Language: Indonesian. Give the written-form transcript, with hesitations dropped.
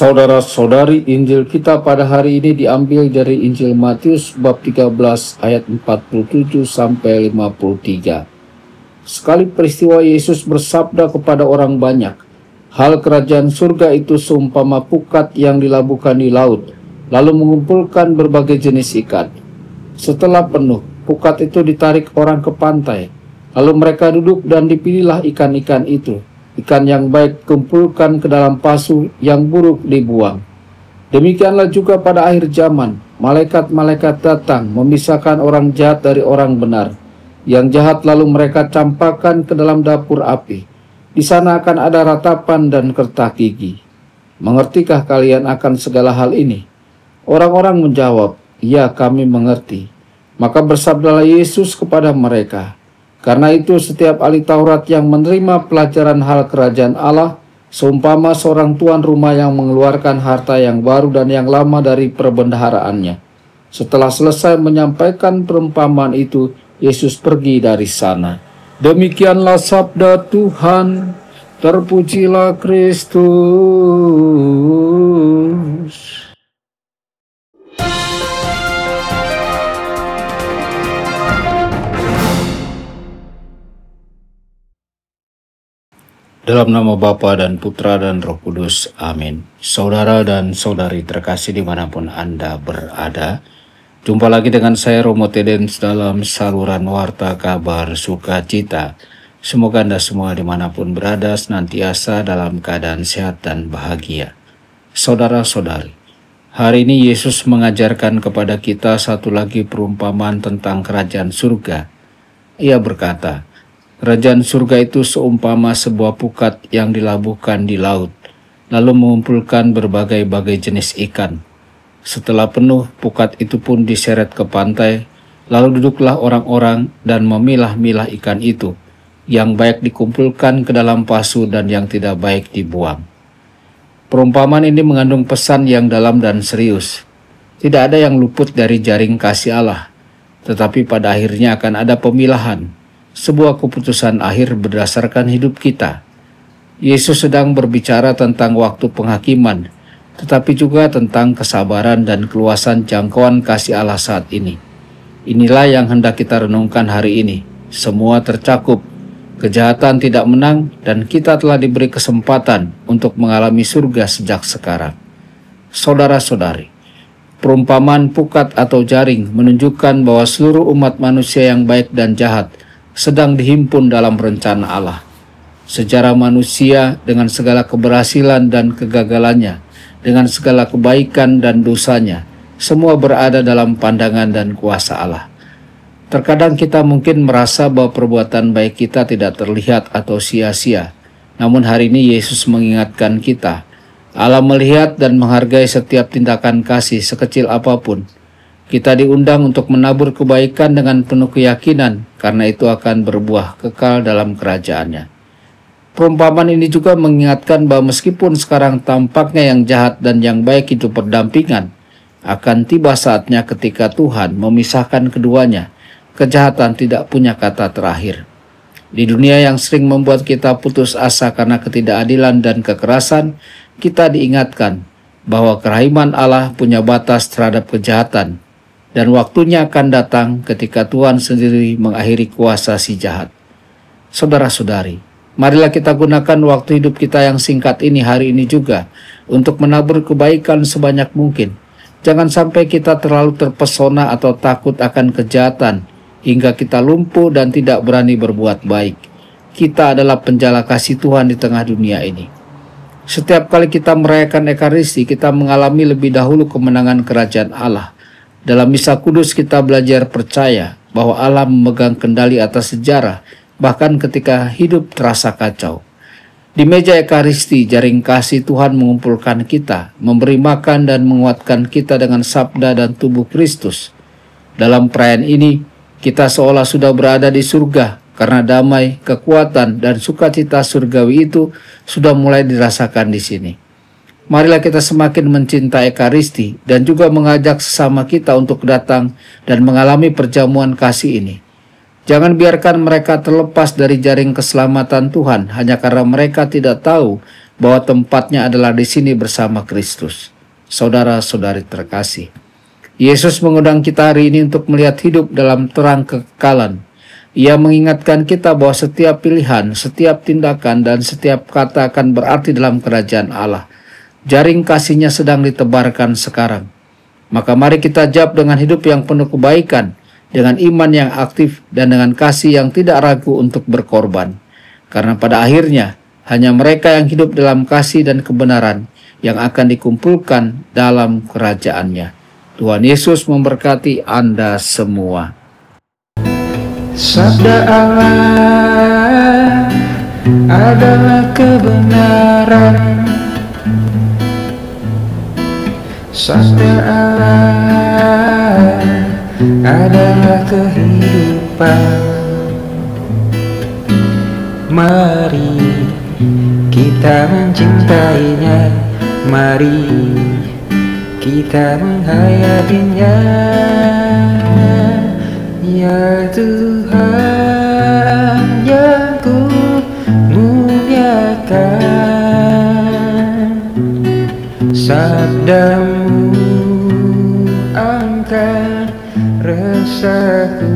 Saudara-saudari, Injil kita pada hari ini diambil dari Injil Matius bab 13 ayat 47 sampai 53. Sekali peristiwa Yesus bersabda kepada orang banyak, "Hal kerajaan surga itu seumpama pukat yang dilabuhkan di laut, lalu mengumpulkan berbagai jenis ikan. Setelah penuh, pukat itu ditarik orang ke pantai, lalu mereka duduk dan dipilihlah ikan-ikan itu. Ikan yang baik kumpulkan ke dalam pasu, yang buruk dibuang. Demikianlah juga pada akhir zaman, malaikat-malaikat datang memisahkan orang jahat dari orang benar. Yang jahat lalu mereka campakkan ke dalam dapur api. Di sana akan ada ratapan dan kertak gigi. Mengertikah kalian akan segala hal ini?" Orang-orang menjawab, "Ya, kami mengerti." Maka bersabdalah Yesus kepada mereka, "Karena itu setiap ahli Taurat yang menerima pelajaran hal kerajaan Allah, seumpama seorang tuan rumah yang mengeluarkan harta yang baru dan yang lama dari perbendaharaannya. Setelah selesai menyampaikan perumpamaan itu, Yesus pergi dari sana." Demikianlah sabda Tuhan. Terpujilah Kristus. Dalam nama Bapa dan Putra dan Roh Kudus. Amin. Saudara dan saudari terkasih dimanapun Anda berada, jumpa lagi dengan saya Romo Tedens dalam saluran Warta Kabar Sukacita. Semoga Anda semua dimanapun berada senantiasa dalam keadaan sehat dan bahagia. Saudara-saudari, hari ini Yesus mengajarkan kepada kita satu lagi perumpamaan tentang kerajaan surga. Ia berkata, "Kerajaan surga itu seumpama sebuah pukat yang dilabuhkan di laut, lalu mengumpulkan berbagai-bagai jenis ikan. Setelah penuh, pukat itu pun diseret ke pantai, lalu duduklah orang-orang dan memilah-milah ikan itu, yang baik dikumpulkan ke dalam pasu dan yang tidak baik dibuang." Perumpamaan ini mengandung pesan yang dalam dan serius. Tidak ada yang luput dari jaring kasih Allah, tetapi pada akhirnya akan ada pemilahan, sebuah keputusan akhir berdasarkan hidup kita. Yesus sedang berbicara tentang waktu penghakiman, tetapi juga tentang kesabaran dan keluasan jangkauan kasih Allah saat ini. Inilah yang hendak kita renungkan hari ini. Semua tercakup, kejahatan tidak menang, dan kita telah diberi kesempatan untuk mengalami surga sejak sekarang. Saudara-saudari, perumpamaan pukat atau jaring menunjukkan bahwa seluruh umat manusia yang baik dan jahat sedang dihimpun dalam rencana Allah. Sejarah manusia dengan segala keberhasilan dan kegagalannya, dengan segala kebaikan dan dosanya, semua berada dalam pandangan dan kuasa Allah. Terkadang kita mungkin merasa bahwa perbuatan baik kita tidak terlihat atau sia-sia. Namun hari ini Yesus mengingatkan kita, Allah melihat dan menghargai setiap tindakan kasih sekecil apapun. Kita diundang untuk menabur kebaikan dengan penuh keyakinan, karena itu akan berbuah kekal dalam kerajaannya. Perumpamaan ini juga mengingatkan bahwa meskipun sekarang tampaknya yang jahat dan yang baik itu berdampingan, akan tiba saatnya ketika Tuhan memisahkan keduanya. Kejahatan tidak punya kata terakhir. Di dunia yang sering membuat kita putus asa karena ketidakadilan dan kekerasan, kita diingatkan bahwa kerahiman Allah punya batas terhadap kejahatan. Dan waktunya akan datang ketika Tuhan sendiri mengakhiri kuasa si jahat. Saudara-saudari, marilah kita gunakan waktu hidup kita yang singkat ini hari ini juga untuk menabur kebaikan sebanyak mungkin. Jangan sampai kita terlalu terpesona atau takut akan kejahatan hingga kita lumpuh dan tidak berani berbuat baik. Kita adalah penjala kasih Tuhan di tengah dunia ini. Setiap kali kita merayakan Ekaristi, kita mengalami lebih dahulu kemenangan kerajaan Allah. Dalam Misa Kudus kita belajar percaya bahwa Allah memegang kendali atas sejarah, bahkan ketika hidup terasa kacau. Di meja Ekaristi, jaring kasih Tuhan mengumpulkan kita, memberi makan dan menguatkan kita dengan sabda dan tubuh Kristus. Dalam perayaan ini, kita seolah sudah berada di surga, karena damai, kekuatan, dan sukacita surgawi itu sudah mulai dirasakan di sini. Marilah kita semakin mencintai Ekaristi dan juga mengajak sesama kita untuk datang dan mengalami perjamuan kasih ini. Jangan biarkan mereka terlepas dari jaring keselamatan Tuhan hanya karena mereka tidak tahu bahwa tempatnya adalah di sini bersama Kristus. Saudara-saudari terkasih, Yesus mengundang kita hari ini untuk melihat hidup dalam terang kekekalan. Ia mengingatkan kita bahwa setiap pilihan, setiap tindakan, dan setiap kata akan berarti dalam kerajaan Allah. Jaring kasih-Nya sedang ditebarkan sekarang. Maka mari kita jawab dengan hidup yang penuh kebaikan, dengan iman yang aktif, dan dengan kasih yang tidak ragu untuk berkorban. Karena pada akhirnya, hanya mereka yang hidup dalam kasih dan kebenaran yang akan dikumpulkan dalam kerajaan-Nya. Tuhan Yesus memberkati Anda semua. Sabda Allah adalah kebenaran. Sabda Allah adalah kehidupan. Mari kita mencintainya, mari kita menghayatinya. Ya Tuhan yang ku muliakan, sabda-Mu angkat resahku.